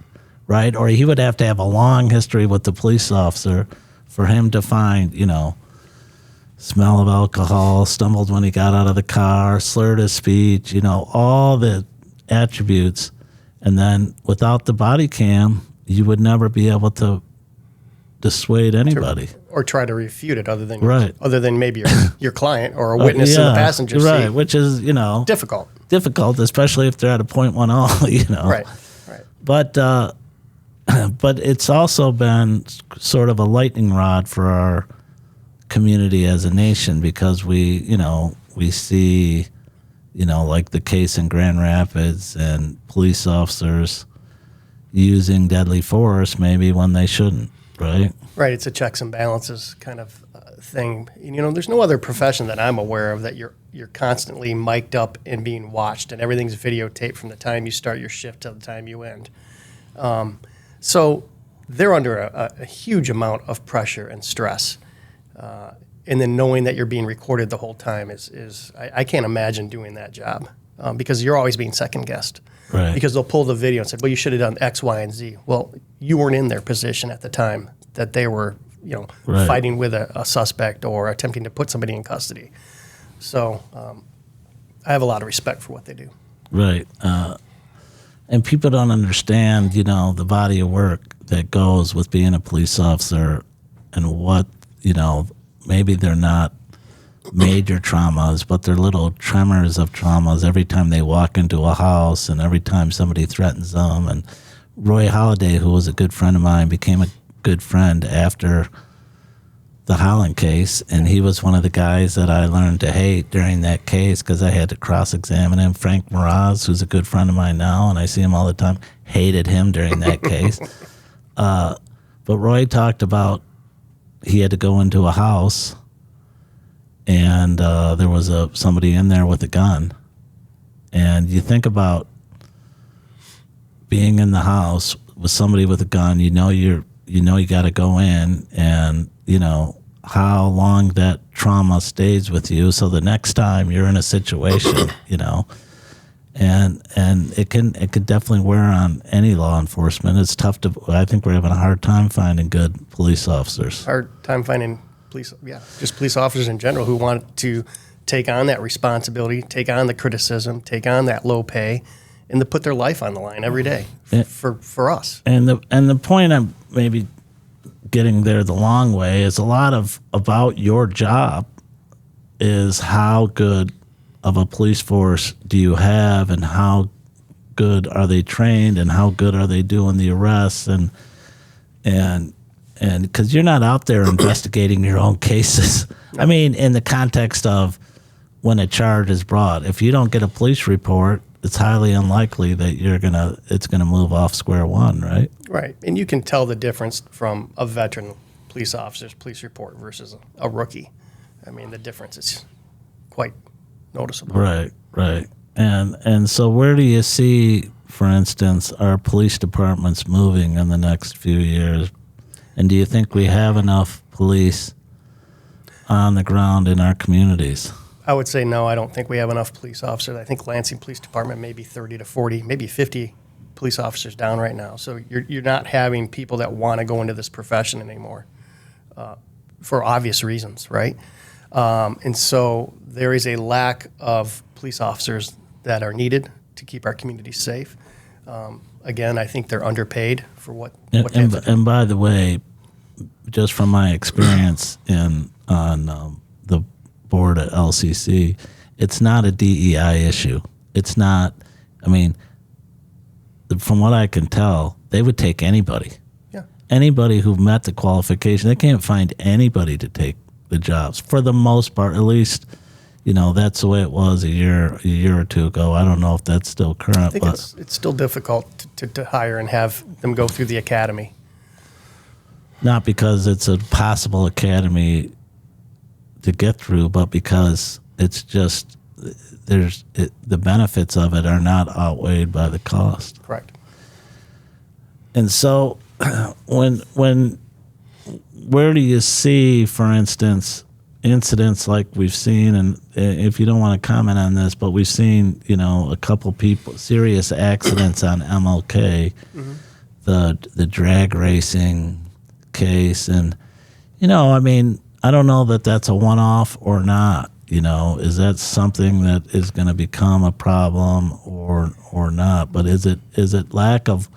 right? Or he would have to have a long history with the police officer for him to find, you know, smell of alcohol, stumbled when he got out of the car, slurred his speech, you know, all the attributes. And then without the body cam, you would never be able to dissuade anybody. Or try to refute it other than Right. other than maybe your client or a witness in the passenger seat. Right, which is, you know, difficult, especially if they're at a .10, you know. Right. But it's also been sort of a lightning rod for our community as a nation, because we see, you know, like the case in Grand Rapids and police officers using deadly force maybe when they shouldn't, right? Right, it's a checks and balances kind of thing. You know, there's no other profession that I'm aware of that you're constantly mic'd up and being watched, and everything's videotaped from the time you start your shift till the time you end. So they're under a huge amount of pressure and stress. And then knowing that you're being recorded the whole time is I can't imagine doing that job, because you're always being second guessed. Right. Because they'll pull the video and say, well, you should have done X, Y, and Z. Well, you weren't in their position at the time that they were, you know, Right. fighting with a suspect or attempting to put somebody in custody. So I have a lot of respect for what they do. Right. And people don't understand, you know, the body of work that goes with being a police officer, and what, you know, maybe they're not major traumas, but they're little tremors of traumas every time they walk into a house and every time somebody threatens them. And Roy Halladay, who was a good friend of mine, became a good friend after the Holland case, and he was one of the guys that I learned to hate during that case because I had to cross-examine him. Frank Mraz, who's a good friend of mine now, and I see him all the time, hated him during that case. But Roy talked about he had to go into a house, and there was somebody in there with a gun. And you think about being in the house with somebody with a gun, you got to go in, and you know how long that trauma stays with you. So the next time you're in a situation, you know, and it could definitely wear on any law enforcement. It's tough to. I think we're having a hard time finding good police officers. Hard time finding just police officers in general who want to take on that responsibility, take on the criticism, take on that low pay, and to put their life on the line every day for us. And the point I'm maybe getting there the long way is a lot of about your job is how good of a police force do you have, and how good are they trained, and how good are they doing the arrests, and because you're not out there investigating your own cases. I mean, in the context of when a charge is brought, if you don't get a police report, it's highly unlikely that it's gonna move off square one, right? Right, and you can tell the difference from a veteran police officer's police report versus a rookie. I mean, the difference is quite noticeable. Right. And so where do you see, for instance, our police departments moving in the next few years? And do you think we have enough police on the ground in our communities? I would say no, I don't think we have enough police officers. I think Lansing Police Department may be 30 to 40, maybe 50 police officers down right now. So you're not having people that want to go into this profession anymore for obvious reasons, right? And so there is a lack of police officers that are needed to keep our communities safe. Again, I think they're underpaid for what they have to do. And by the way, just from my experience on the board at LCC, it's not a DEI issue. It's not, I mean, from what I can tell, they would take anybody. Yeah. Anybody who met the qualification. They can't find anybody to take the jobs for the most part. At least, you know, that's the way it was a year or two ago. I don't know if that's still current. I think it's still difficult to hire and have them go through the academy. Not because it's a possible academy to get through, but because it's just the benefits of it are not outweighed by the cost. Correct. And so, where do you see, for instance, incidents like we've seen, and if you don't want to comment on this, but we've seen, a couple people, serious accidents on MLK, the drag racing case, and, I don't know that that's a one-off or not. Is that something that is going to become a problem or not? But is it lack of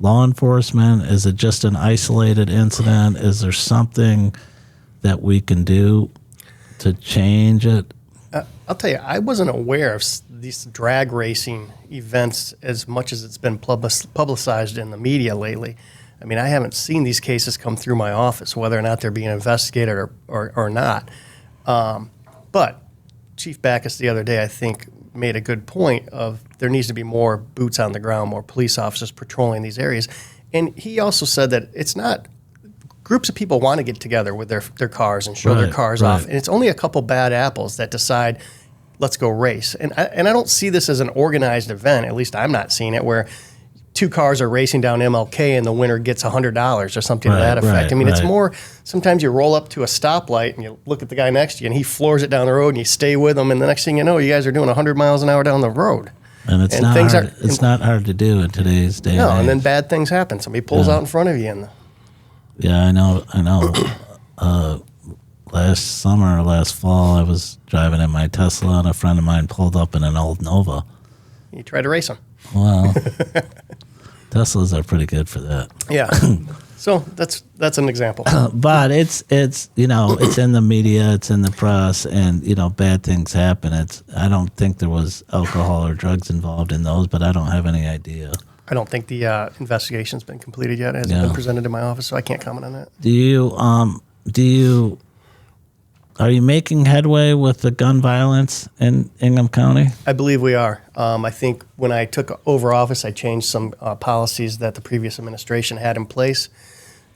law enforcement? Is it just an isolated incident? Is there something that we can do to change it? I'll tell you, I wasn't aware of these drag racing events as much as it's been publicized in the media lately. I mean, I haven't seen these cases come through my office, whether or not they're being investigated or not. But Chief Backus the other day, I think, made a good point of there needs to be more boots on the ground, more police officers patrolling these areas. And he also said that it's not groups of people want to get together with their cars and show their cars off. And it's only a couple bad apples that decide, let's go race. And I don't see this as an organized event. At least I'm not seeing it where two cars are racing down MLK and the winner gets $100 or something to that effect. I mean, it's more, sometimes you roll up to a stoplight and you look at the guy next to you and he floors it down the road and you stay with him. And the next thing you know, you guys are doing 100 miles an hour down the road. And it's not hard to do in today's day. No, and then bad things happen. Somebody pulls out in front of you. Yeah, I know. Last summer, last fall, I was driving in my Tesla and a friend of mine pulled up in an old Nova. You try to race them. Well, Teslas are pretty good for that. Yeah. So that's an example. But it's it's in the media, it's in the press, and bad things happen. I don't think there was alcohol or drugs involved in those, but I don't have any idea. I don't think the investigation's been completed yet. It hasn't been presented to my office, so I can't comment on that. Are you making headway with the gun violence in Ingham County? I believe we are. I think when I took over office, I changed some policies that the previous administration had in place.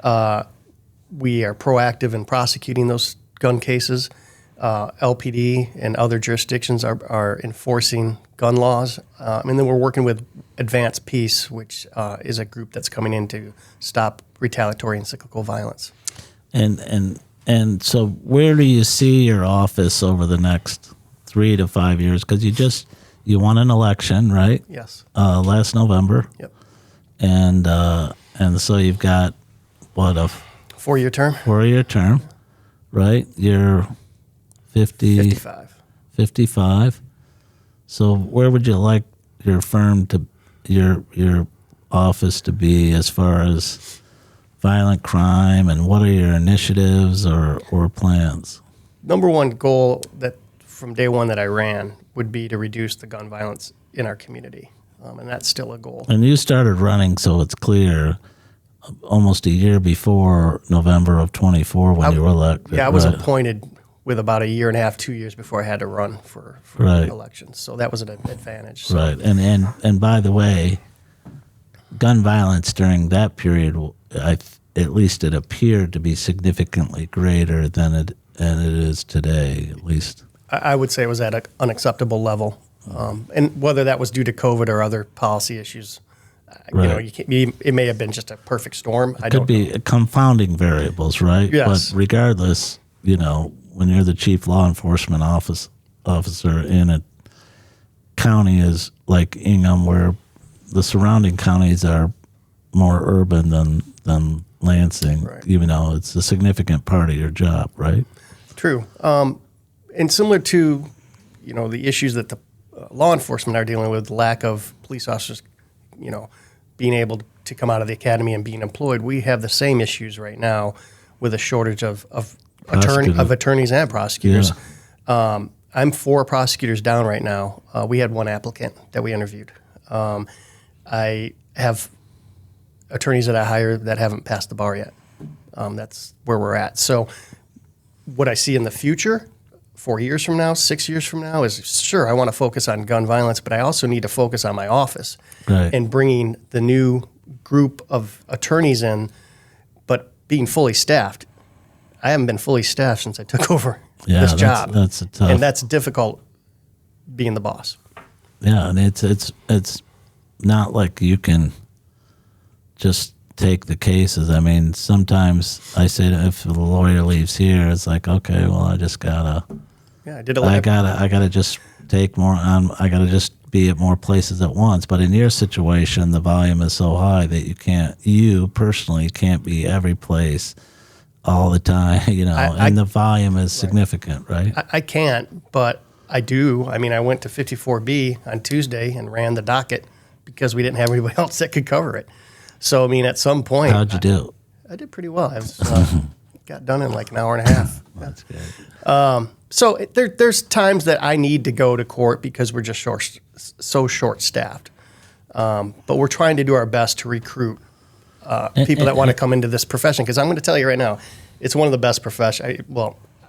We are proactive in prosecuting those gun cases. LPD and other jurisdictions are enforcing gun laws. And then we're working with Advanced Peace, which is a group that's coming in to stop retaliatory and cyclical violence. And so where do you see your office over the next 3 to 5 years? Because you won an election, right? Yes. Last November. Yep. And so you've got, what, a 4-year term? 4-year term, right? You're 55. 55. So where would you like your firm to, your office to be as far as violent crime, and what are your initiatives or plans? Number one goal that from day one that I ran would be to reduce the gun violence in our community, and that's still a goal. And you started running, so it's clear, almost a year before November of 24 when you were elected. Yeah, I was appointed with about a year and a half, 2 years before I had to run for elections, so that was an advantage. So. Right, and by the way, gun violence during that period, at least it appeared to be significantly greater than it is today, at least. I would say it was at an unacceptable level. And whether that was due to COVID or other policy issues, it may have been just a perfect storm. It could be confounding variables, right? Yes. But regardless, when you're the chief law enforcement officer in a county is like Ingham, where the surrounding counties are more urban than Lansing, even though it's a significant part of your job, right? True. And similar to, the issues that the law enforcement are dealing with, lack of police officers, being able to come out of the academy and being employed, we have the same issues right now with a shortage of attorneys and prosecutors. Yeah. I'm 4 prosecutors down right now. We had 1 applicant that we interviewed. I have attorneys that I hire that haven't passed the bar yet. That's where we're at. So what I see in the future, 4 years from now, 6 years from now, is sure, I want to focus on gun violence, but I also need to focus on my office and bringing the new group of attorneys in, but being fully staffed. I haven't been fully staffed since I took over this job. That's a tough. And that's difficult being the boss. Yeah, and it's not like you can just take the cases. I mean, sometimes I say if the lawyer leaves here, it's like, okay, well, I just gotta. Yeah, I did a I lot. gotta just take more on. I gotta just be at more places at once. But in your situation, the volume is so high that you personally can't be every place all the time, and the volume is significant, right? I can't, but I do. I mean, I went to 54B on Tuesday and ran the docket because we didn't have anybody else that could cover it. So, I mean, at some point, How'd you do? I did pretty well. I was, got done in like an hour and a half. That's good. So there's times that I need to go to court because we're just so short-staffed. But we're trying to do our best to recruit people that want to come into this profession. Because I'm going to tell you right now, it's one of the best professions.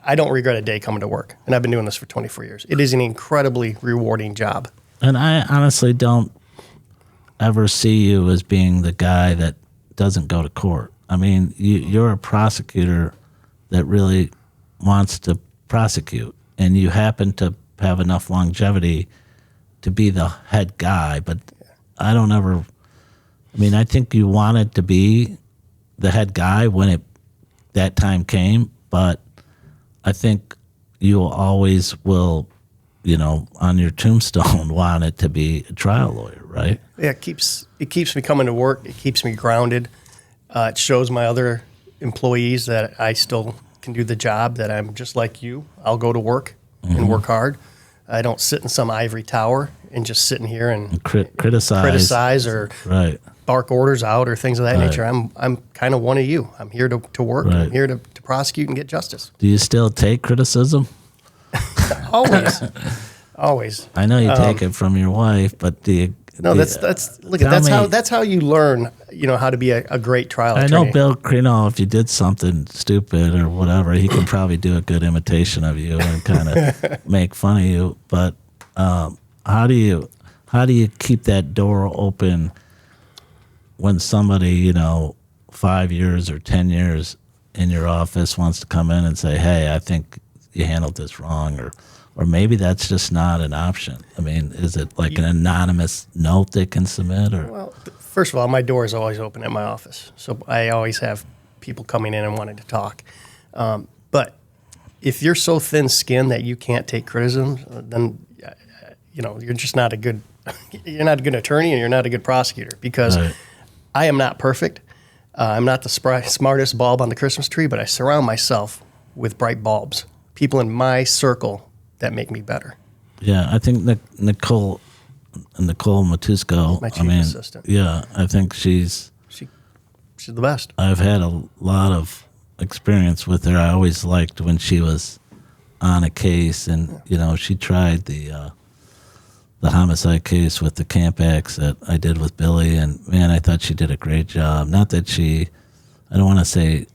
I don't regret a day coming to work. And I've been doing this for 24 years. It is an incredibly rewarding job. And I honestly don't ever see you as being the guy that doesn't go to court. I mean, you're a prosecutor that really wants to prosecute, and you happen to have enough longevity to be the head guy. But I think you wanted to be the head guy when that time came, but I think you always will, on your tombstone, want it to be a trial lawyer, right? Yeah, it keeps me coming to work. It keeps me grounded. It shows my other employees that I still can do the job, that I'm just like you. I'll go to work and work hard. I don't sit in some ivory tower and just sitting here and criticize or bark orders out or things of that nature. I'm kind of one of you. I'm here to work. Right. I'm here to prosecute and get justice. Do you still take criticism? Always. I know you take it from your wife, but do you? No, that's how you learn. How to be a great trial attorney. I know Bill. If you did something stupid or whatever, he can probably do a good imitation of you and kind of make fun of you. But how do you keep that door open when somebody 5 years or 10 years in your office wants to come in and say, "Hey, I think you handled this wrong," or maybe that's just not an option. I mean, is it like an anonymous note they can submit? Or? Well, first of all, my door is always open at my office. So I always have people coming in and wanting to talk. But if you're so thin-skinned that you can't take criticism, then, you're just not a good attorney and you're not a good prosecutor, because I am not perfect. I'm not the smartest bulb on the Christmas tree, but I surround myself with bright bulbs, people in my circle that make me better. Yeah, I think Nicole Matusko, my chief assistant. Yeah, I think she's the best. I've had a lot of experience with her. I always liked when she was on a case, and she tried the homicide case with the Camp Axe that I did with Billy, and man, I thought she did a great job. Not that I don't want to say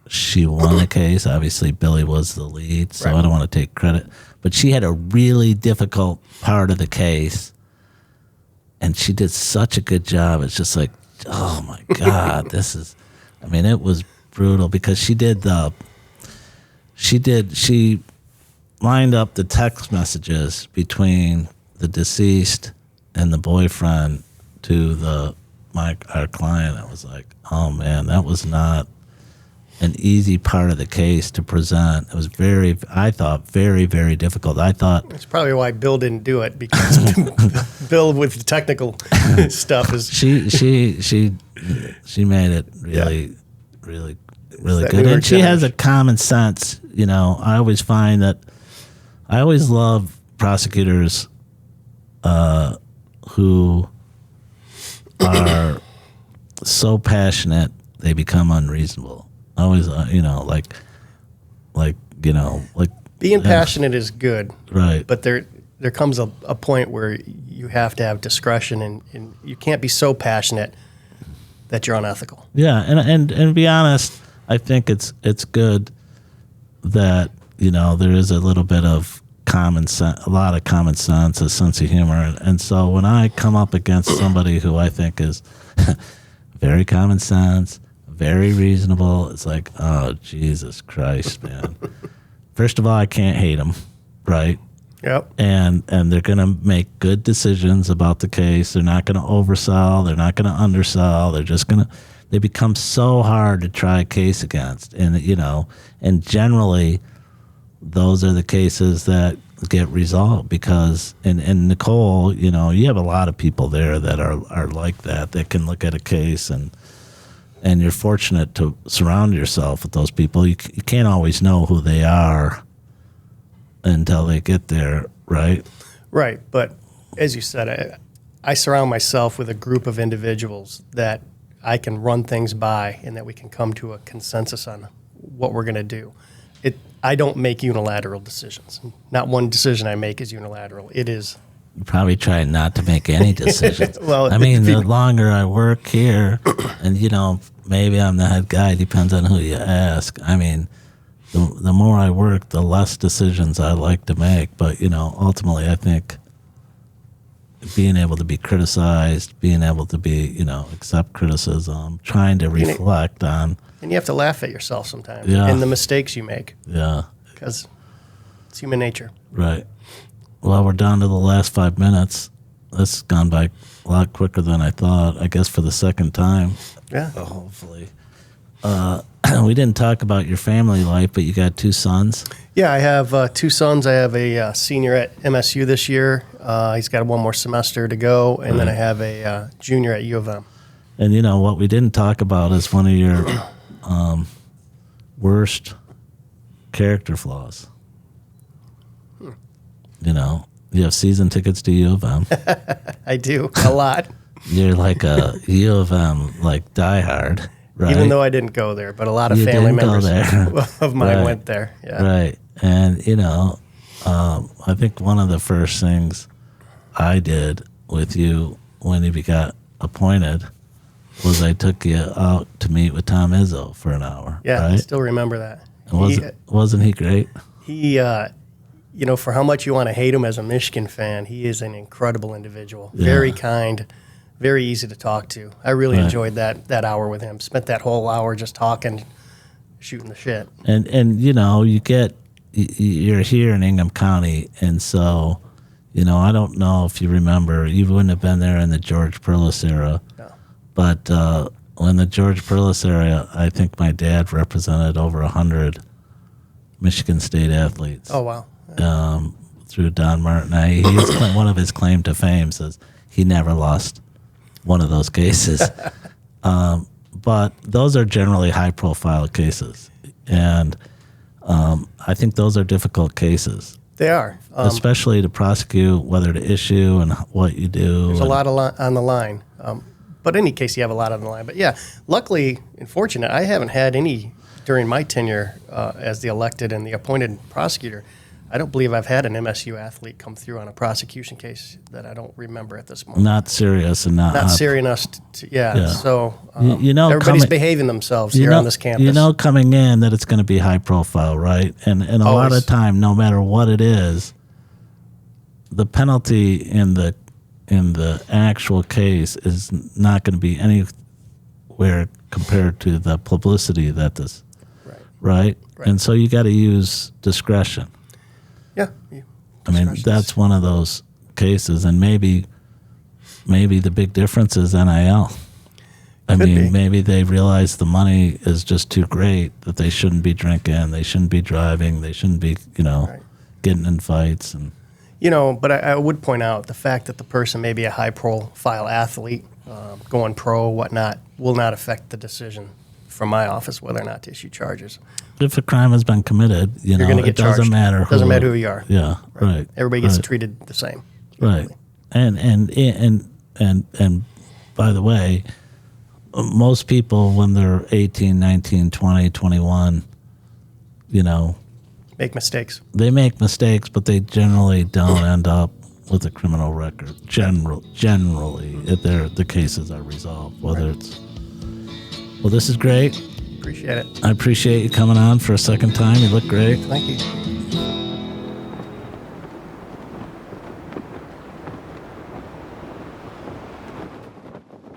she won the case. Obviously, Billy was the lead, so I don't want to take credit. But she had a really difficult part of the case, and she did such a good job. It's just like, oh my God, it was brutal, because she lined up the text messages between the deceased and the boyfriend to our client. I was like, oh man, that was not an easy part of the case to present. It was I thought, very, very difficult. I thought that's probably why Bill didn't do it, because Bill with the technical stuff is she made it really, really, really good. And she has a common sense. I always find that I always love prosecutors who are so passionate they become unreasonable. Always, being passionate is good, right? But there comes a point where you have to have discretion, and you can't be so passionate that you're unethical. Yeah, and to be honest, I think it's good that there is a little bit of common sense, a lot of common sense, a sense of humor, and so when I come up against somebody who I think is very common sense, very reasonable, it's like, oh, Jesus Christ, man. First of all, I can't hate him, right? Yep. And they're going to make good decisions about the case. They're not going to oversell. They're not going to undersell. They're just going to, they become so hard to try a case against. And, and generally those are the cases that get resolved because, and Nicole, you have a lot of people there that are like that can look at a case and you're fortunate to surround yourself with those people. You can't always know who they are until they get there, right? Right. But as you said, I surround myself with a group of individuals that I can run things by and that we can come to a consensus on what we're going to do. I don't make unilateral decisions. Not one decision I make is unilateral. It is. You probably try not to make any decisions. Well, I mean, the longer I work here, and maybe I'm the head guy, depends on who you ask. I mean, the more I work, the less decisions I like to make. But, ultimately, I think being able to be criticized, being able to be, accept criticism, trying to reflect on. And you have to laugh at yourself sometimes and the mistakes you make. Yeah. Because it's human nature. Right. Well, we're down to the last 5 minutes. This has gone by a lot quicker than I thought, I guess for the second time. Yeah. Hopefully. We didn't talk about your family life, but you got 2 sons. Yeah, I have 2 sons. I have a senior at MSU this year. He's got 1 more semester to go. And then I have a junior at U of M. And what we didn't talk about is one of your worst character flaws. You have season tickets to U of M. I do, a lot. You're like a U of M, diehard, right? Even though I didn't go there, but a lot of family members of mine went there. Yeah. Right. And, I think one of the first things I did with you when you got appointed was I took you out to meet with Tom Izzo for an hour. Yeah, right? I still remember that. And wasn't he great? He, for how much you want to hate him as a Michigan fan, he is an incredible individual. Yeah. Very kind, very easy to talk to. I really enjoyed that hour with him. Spent that whole hour just talking, shooting the shit. And you're here in Ingham County, and so, I don't know if you remember, you wouldn't have been there in the George Perlis era. No. But when the George Perlis era, I think my dad represented over 100 Michigan State athletes. Oh, wow. Through Don Martin. One of his claim to fame says he never lost one of those cases. But those are generally high-profile cases. And I think those are difficult cases. They are. Especially to prosecute, whether to issue and what you do. There's a lot on the line. But in any case, you have a lot on the line. But yeah, luckily and fortunate, I haven't had any during my tenure as the elected and the appointed prosecutor. I don't believe I've had an MSU athlete come through on a prosecution case that I don't remember at this moment. Not serious and not serious enough. So everybody's behaving themselves here on this campus. Coming in that it's going to be high profile, right? And a lot of time, no matter what it is, the penalty in the actual case is not going to be anywhere compared to the publicity that this, right? And so you got to use discretion. Yeah. I mean, that's one of those cases, and maybe the big difference is NIL. Maybe they realize the money is just too great, that they shouldn't be drinking, they shouldn't be driving, they shouldn't be, getting in fights. And but I would point out the fact that the person may be a high-profile athlete, going pro, whatnot, will not affect the decision from my office whether or not to issue charges. If a crime has been committed, you're going to get charged. Doesn't matter. Doesn't matter who you are. Yeah, right. Everybody gets treated the same. Right. And by the way, most people when they're 18, 19, 20, 21, make mistakes. They make mistakes, but they generally don't end up with a criminal record. Generally, if the cases are resolved. Whether it's this is great. Appreciate it. I appreciate you coming on for a second time. You look great. Thank you.